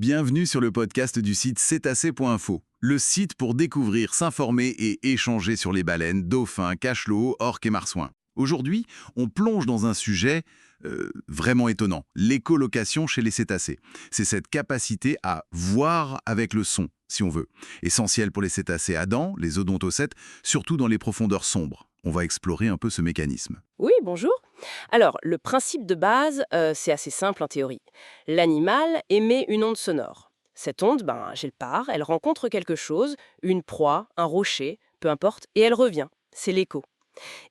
Bienvenue sur le podcast du site cétacé.info, le site pour découvrir, s'informer et échanger sur les baleines, dauphins, cachalots, orques et marsouins. Aujourd'hui, on plonge dans un sujet vraiment étonnant, l'écholocation chez les cétacés. C'est cette capacité à voir avec le son, si on veut. Essentielle pour les cétacés à dents, les odontocètes, surtout dans les profondeurs sombres. On va explorer un peu ce mécanisme. Oui, bonjour. Alors, le principe de base, c'est assez simple en théorie. L'animal émet une onde sonore. Cette onde, elle part, elle rencontre quelque chose, une proie, un rocher, peu importe, et elle revient. C'est l'écho.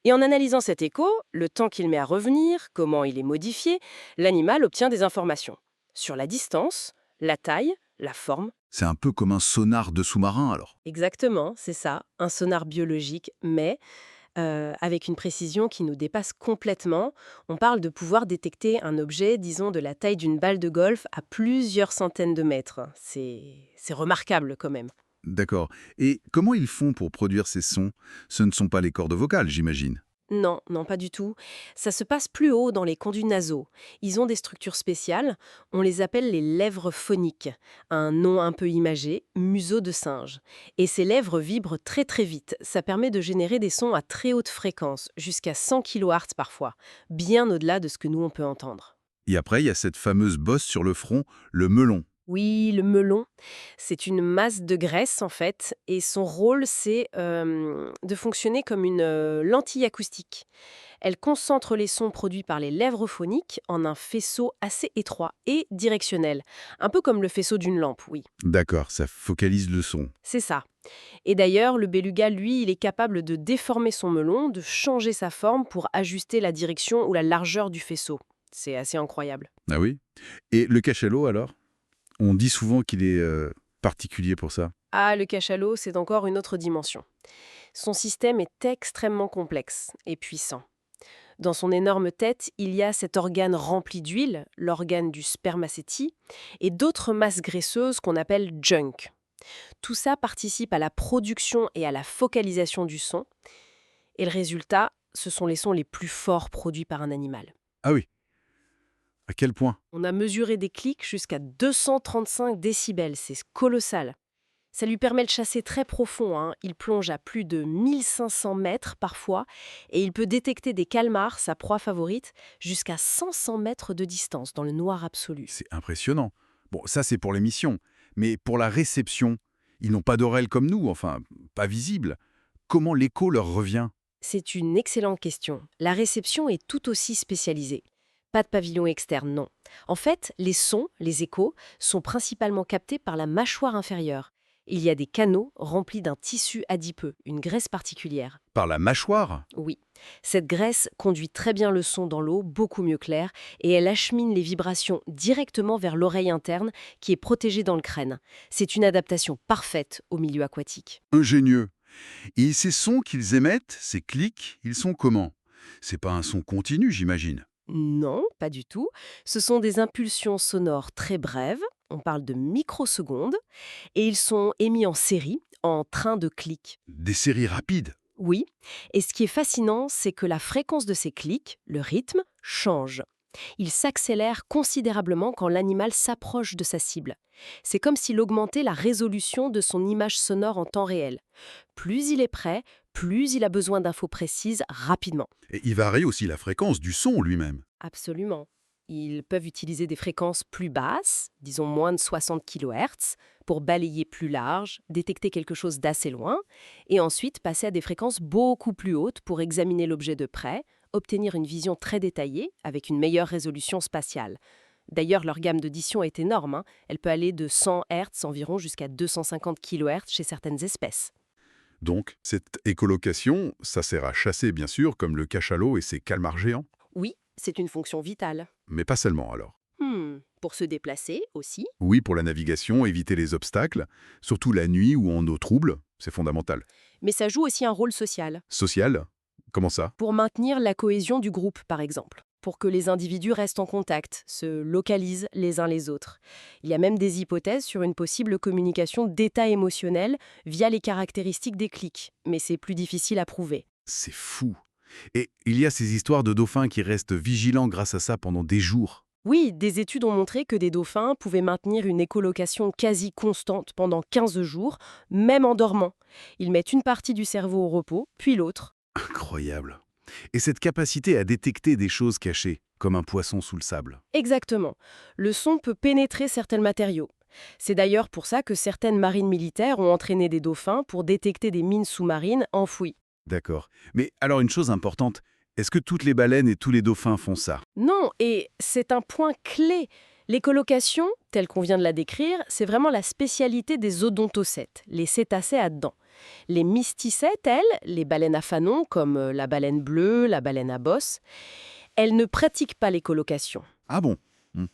Et en analysant cet écho, le temps qu'il met à revenir, comment il est modifié, l'animal obtient des informations. Sur la distance, la taille, la forme. C'est un peu comme un sonar de sous-marin alors. Exactement, c'est ça, un sonar biologique, mais avec une précision qui nous dépasse complètement. On parle de pouvoir détecter un objet, disons, de la taille d'une balle de golf à plusieurs centaines de mètres. C'est remarquable quand même. D'accord. Et comment ils font pour produire ces sons? Ce ne sont pas les cordes vocales, j'imagine. Non, non, pas du tout. Ça se passe plus haut dans les conduits nasaux. Ils ont des structures spéciales. On les appelle les lèvres phoniques. Un nom un peu imagé, museau de singe. Et ces lèvres vibrent très très vite. Ça permet de générer des sons à très haute fréquence, jusqu'à 100 kHz parfois, bien au-delà de ce que nous on peut entendre. Et après, il y a cette fameuse bosse sur le front, le melon. Oui, le melon, c'est une masse de graisse en fait, et son rôle c'est de fonctionner comme une lentille acoustique. Elle concentre les sons produits par les lèvres phoniques en un faisceau assez étroit et directionnel, un peu comme le faisceau d'une lampe, oui. D'accord, ça focalise le son. C'est ça. Et d'ailleurs, le beluga, lui, il est capable de déformer son melon, de changer sa forme pour ajuster la direction ou la largeur du faisceau. C'est assez incroyable. Ah oui? Et le cachalot alors? On dit souvent qu'il est particulier pour ça. Ah, le cachalot, c'est encore une autre dimension. Son système est extrêmement complexe et puissant. Dans son énorme tête, il y a cet organe rempli d'huile, l'organe du spermacétie, et d'autres masses graisseuses qu'on appelle junk. Tout ça participe à la production et à la focalisation du son, et le résultat, ce sont les sons les plus forts produits par un animal. Ah oui, à quel point? On a mesuré des clics jusqu'à 235 décibels, c'est colossal. Ça lui permet de chasser très profond, hein. Il plonge à plus de 1500 mètres parfois et il peut détecter des calmars, sa proie favorite, jusqu'à 500 mètres de distance dans le noir absolu. C'est impressionnant. Bon, ça c'est pour l'émission. Mais pour la réception, ils n'ont pas d'oreille comme nous, enfin, pas visible. Comment l'écho leur revient? C'est une excellente question. La réception est tout aussi spécialisée. Pas de pavillon externe, non. En fait, les sons, les échos, sont principalement captés par la mâchoire inférieure. Il y a des canaux remplis d'un tissu adipeux, une graisse particulière. Par la mâchoire? Oui, cette graisse conduit très bien le son dans l'eau, beaucoup mieux clair, et elle achemine les vibrations directement vers l'oreille interne qui est protégée dans le crâne. C'est une adaptation parfaite au milieu aquatique. Ingénieux. Et ces sons qu'ils émettent, ces clics, ils sont comment? C'est pas un son continu, j'imagine. Non, pas du tout. Ce sont des impulsions sonores très brèves, on parle de microsecondes, et ils sont émis en série, en train de clics. Des séries rapides. Oui, et ce qui est fascinant, c'est que la fréquence de ces clics, le rythme, change. Il s'accélère considérablement quand l'animal s'approche de sa cible. C'est comme s'il augmentait la résolution de son image sonore en temps réel. Plus il est près, plus il a besoin d'infos précises rapidement. Et il varie aussi la fréquence du son lui-même. Absolument. Ils peuvent utiliser des fréquences plus basses, disons moins de 60 kHz, pour balayer plus large, détecter quelque chose d'assez loin, et ensuite passer à des fréquences beaucoup plus hautes pour examiner l'objet de près, obtenir une vision très détaillée avec une meilleure résolution spatiale. D'ailleurs, leur gamme d'audition est énorme, hein. Elle peut aller de 100 Hz environ jusqu'à 250 kHz chez certaines espèces. Donc, cette écolocation, ça sert à chasser bien sûr, comme le cachalot et ses calmars géants. Oui, c'est une fonction vitale. Mais pas seulement alors. Pour se déplacer aussi. Oui, pour la navigation, éviter les obstacles, surtout la nuit ou en eau trouble, c'est fondamental. Mais ça joue aussi un rôle social. Social? Comment ça? Pour maintenir la cohésion du groupe, par exemple. Pour que les individus restent en contact, se localisent les uns les autres. Il y a même des hypothèses sur une possible communication d'état émotionnel via les caractéristiques des clics, mais c'est plus difficile à prouver. C'est fou. Et il y a ces histoires de dauphins qui restent vigilants grâce à ça pendant des jours. Oui, des études ont montré que des dauphins pouvaient maintenir une écholocation quasi constante pendant 15 jours, même en dormant. Ils mettent une partie du cerveau au repos, puis l'autre. Incroyable. Et cette capacité à détecter des choses cachées, comme un poisson sous le sable. Exactement. Le son peut pénétrer certains matériaux. C'est d'ailleurs pour ça que certaines marines militaires ont entraîné des dauphins pour détecter des mines sous-marines enfouies. D'accord. Mais alors une chose importante, est-ce que toutes les baleines et tous les dauphins font ça? Non, et c'est un point clé. L'écholocation, telle qu'on vient de la décrire, c'est vraiment la spécialité des odontocètes, les cétacés à dents. Les mysticètes, elles, les baleines à fanon, comme la baleine bleue, la baleine à bosse, elles ne pratiquent pas l'écholocation. Ah bon? Hmm.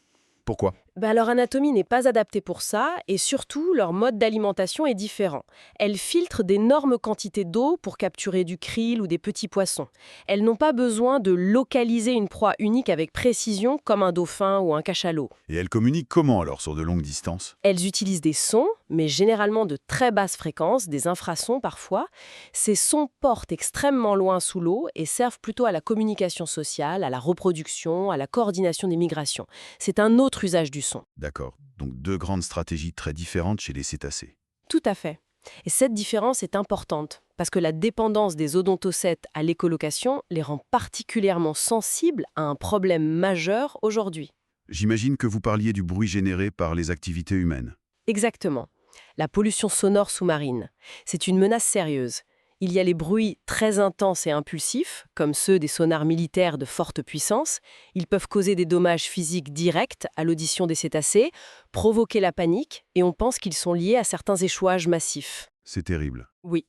Pourquoi? Leur anatomie n'est pas adaptée pour ça, et surtout, leur mode d'alimentation est différent. Elles filtrent d'énormes quantités d'eau pour capturer du krill ou des petits poissons. Elles n'ont pas besoin de localiser une proie unique avec précision comme un dauphin ou un cachalot. Et elles communiquent comment alors sur de longues distances? Elles utilisent des sons, mais généralement de très basse fréquence, des infrasons parfois. Ces sons portent extrêmement loin sous l'eau et servent plutôt à la communication sociale, à la reproduction, à la coordination des migrations. C'est un autre usage du son. D'accord. Donc deux grandes stratégies très différentes chez les cétacés. Tout à fait. Et cette différence est importante, parce que la dépendance des odontocètes à l'écholocation les rend particulièrement sensibles à un problème majeur aujourd'hui. J'imagine que vous parliez du bruit généré par les activités humaines. Exactement. La pollution sonore sous-marine. C'est une menace sérieuse. Il y a les bruits très intenses et impulsifs, comme ceux des sonars militaires de forte puissance. Ils peuvent causer des dommages physiques directs à l'audition des cétacés, provoquer la panique, et on pense qu'ils sont liés à certains échouages massifs. C'est terrible. Oui.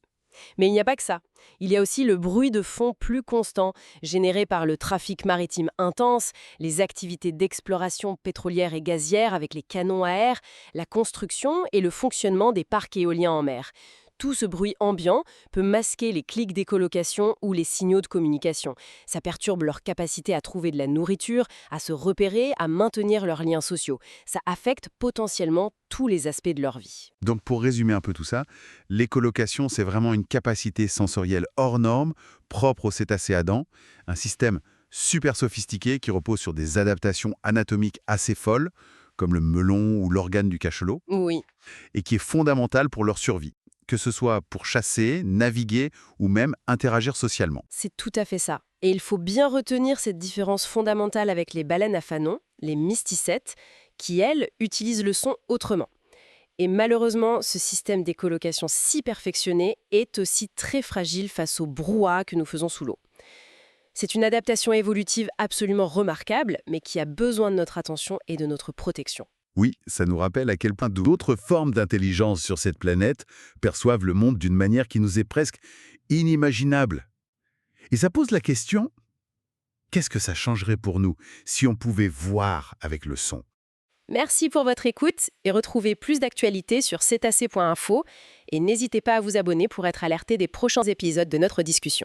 Mais il n'y a pas que ça. Il y a aussi le bruit de fond plus constant, généré par le trafic maritime intense, les activités d'exploration pétrolière et gazière avec les canons à air, la construction et le fonctionnement des parcs éoliens en mer. Tout ce bruit ambiant peut masquer les clics d'écholocation ou les signaux de communication. Ça perturbe leur capacité à trouver de la nourriture, à se repérer, à maintenir leurs liens sociaux. Ça affecte potentiellement tous les aspects de leur vie. Donc pour résumer un peu tout ça, l'écholocation, c'est vraiment une capacité sensorielle hors norme, propre aux cétacés à dents, un système super sophistiqué qui repose sur des adaptations anatomiques assez folles, comme le melon ou l'organe du cachalot, Oui. et qui est fondamental pour leur survie, que ce soit pour chasser, naviguer ou même interagir socialement. C'est tout à fait ça. Et il faut bien retenir cette différence fondamentale avec les baleines à fanon, les mysticètes, qui, elles, utilisent le son autrement. Et malheureusement, ce système d'écholocation si perfectionné est aussi très fragile face au brouhaha que nous faisons sous l'eau. C'est une adaptation évolutive absolument remarquable, mais qui a besoin de notre attention et de notre protection. Oui, ça nous rappelle à quel point d'autres formes d'intelligence sur cette planète perçoivent le monde d'une manière qui nous est presque inimaginable. Et ça pose la question, qu'est-ce que ça changerait pour nous si on pouvait voir avec le son? Merci pour votre écoute et retrouvez plus d'actualités sur cetacé.info et n'hésitez pas à vous abonner pour être alerté des prochains épisodes de notre discussion.